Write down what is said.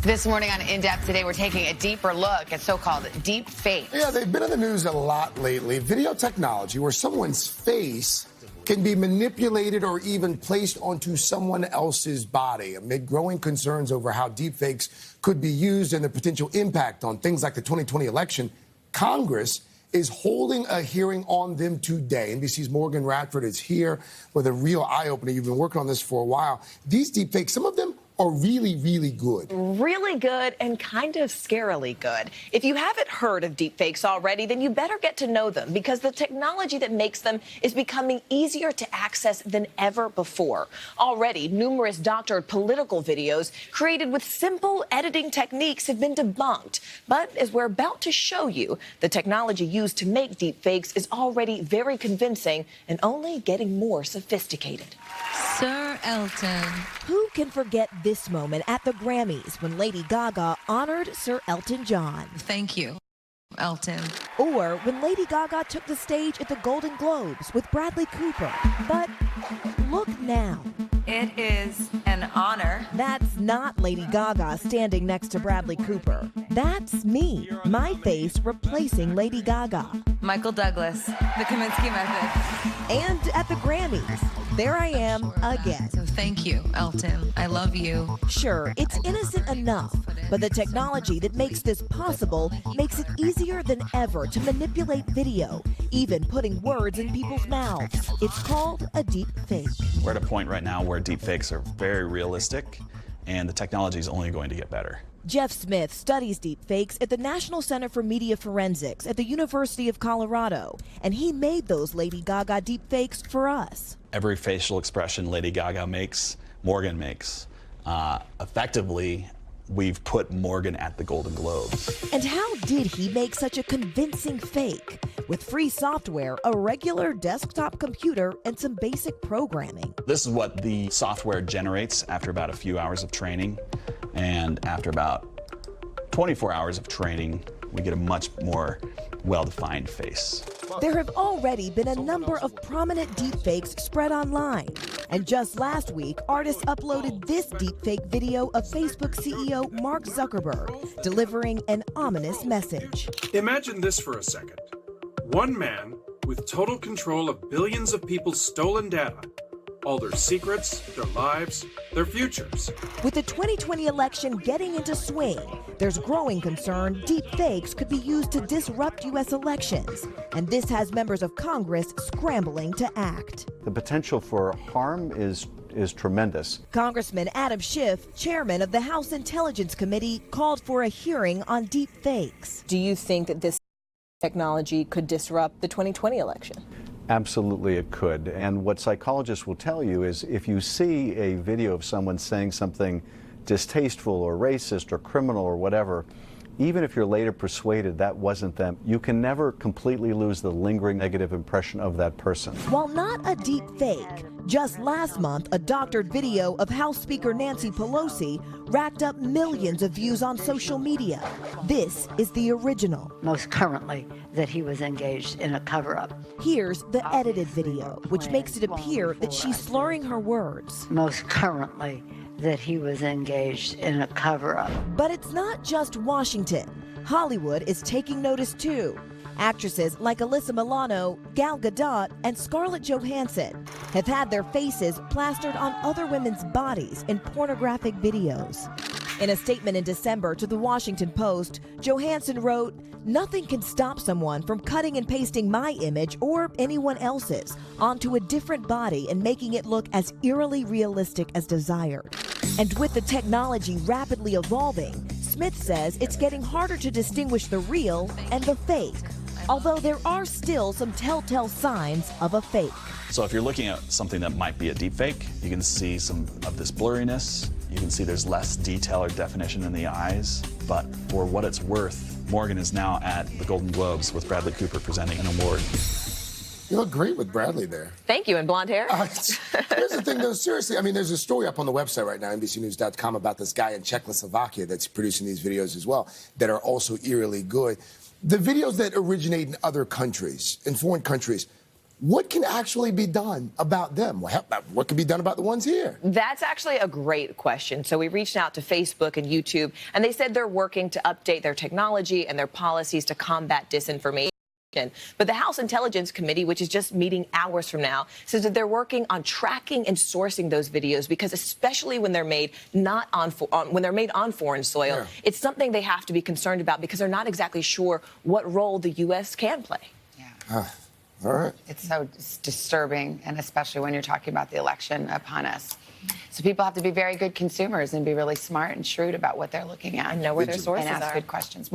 This morning on In Depth Today, we're taking a deeper look at so-called deep fakes. Yeah, they've been in the news a lot lately. Video technology where someone's face can be manipulated or even placed onto someone else's body amid growing concerns over how deepfakes could be used and the potential impact on things like the 2020 election. Congress is holding a hearing on them today. NBC's Morgan Radford is here with a real eye-opener. You've been working on this for a while. These deepfakes, some of them are really, really good. Really good and kind of scarily good. If you haven't heard of deepfakes already, then you better get to know them because the technology that makes them is becoming easier to access than ever before. Already, numerous doctored political videos created with simple editing techniques have been debunked. But as we're about to show you, the technology used to make deepfakes is already very convincing and only getting more sophisticated. Sir Elton. Who can forget this moment at the Grammys when Lady Gaga honored Sir Elton John? Thank you, Elton. Or when Lady Gaga took the stage at the Golden Globes with Bradley Cooper. But look now. It is an honor. That's not Lady Gaga standing next to Bradley Cooper. That's me, my face replacing Lady Gaga. Michael Douglas, the Kaminsky Method. And at the Grammys, there I am again. So thank you, Elton. I love you. Sure, it's innocent enough, but the technology that makes this possible makes it easier than ever to manipulate video, even putting words in people's mouths. It's called a deep fake. We're at a point right now where deepfakes are very realistic, and the technology is only going to get better. Jeff Smith studies deepfakes at the National Center for Media Forensics at the University of Colorado, and he made those Lady Gaga deepfakes for us. Every facial expression Lady Gaga makes, Morgan makes. Effectively, we've put Morgan at the Golden Globes. And how did he make such a convincing fake? With free software, a regular desktop computer, and some basic programming. This is what the software generates after about a few hours of training. And after about 24 hours of training, we get a much more well-defined face. There have already been a number of prominent deepfakes spread online. And just last week, artists uploaded this deepfake video of Facebook CEO Mark Zuckerberg delivering an ominous message. Imagine this for a second. One man with total control of billions of people's stolen data, all their secrets, their lives, their futures. With the 2020 election getting into swing, there's growing concern deepfakes could be used to disrupt U.S. elections. And this has members of Congress scrambling to act. The potential for harm is tremendous. Congressman Adam Schiff, chairman of the House Intelligence Committee, called for a hearing on deepfakes. Do you think that this technology could disrupt the 2020 election? Absolutely it could. And what psychologists will tell you is if you see a video of someone saying something distasteful or racist or criminal or whatever, even if you're later persuaded that wasn't them, you can never completely lose the lingering negative impression of that person. While not a deep fake, just last month, a doctored video of House Speaker Nancy Pelosi racked up millions of views on social media. This is the original. Most currently, that he was engaged in a cover-up. Here's the edited video, which makes it appear that she's slurring her words. Most currently, that he was engaged in a cover-up. But it's not just Washington. Hollywood is taking notice too. Actresses like Alyssa Milano, Gal Gadot, and Scarlett Johansson have had their faces plastered on other women's bodies in pornographic videos. In a statement in December to the Washington Post, Johansson wrote, "Nothing can stop someone from cutting and pasting my image or anyone else's onto a different body and making it look as eerily realistic as desired." And with the technology rapidly evolving, Smith says it's getting harder to distinguish the real and the fake, although there are still some telltale signs of a fake. So if you're looking at something that might be a deepfake, you can see some of this blurriness. You can see there's less detail or definition in the eyes. But for what it's worth, Morgan is now at the Golden Globes with Bradley Cooper presenting an award. You look great with Bradley there. Thank you, and blonde hair. Here's the thing, though, seriously. I mean, there's a story up on the website right now, NBCnews.com, about this guy in Czechoslovakia that's producing these videos as well that are also eerily good. The videos that originate in other countries, in foreign countries, what can actually be done about them? What can be done about the ones here? That's actually a great question. So we reached out to Facebook and YouTube, and they said they're working to update their technology and their policies to combat disinformation. But the House Intelligence Committee, which is just meeting hours from now, says that they're working on tracking and sourcing those videos because, especially when they're made on foreign soil, Yeah. it's something they have to be concerned about because they're not exactly sure what role the U.S. can play. Yeah. All right. It's so disturbing, and especially when you're talking about the election upon us. So people have to be very good consumers and be really smart and shrewd about what they're looking at. And know where their sources and ask are. good questions.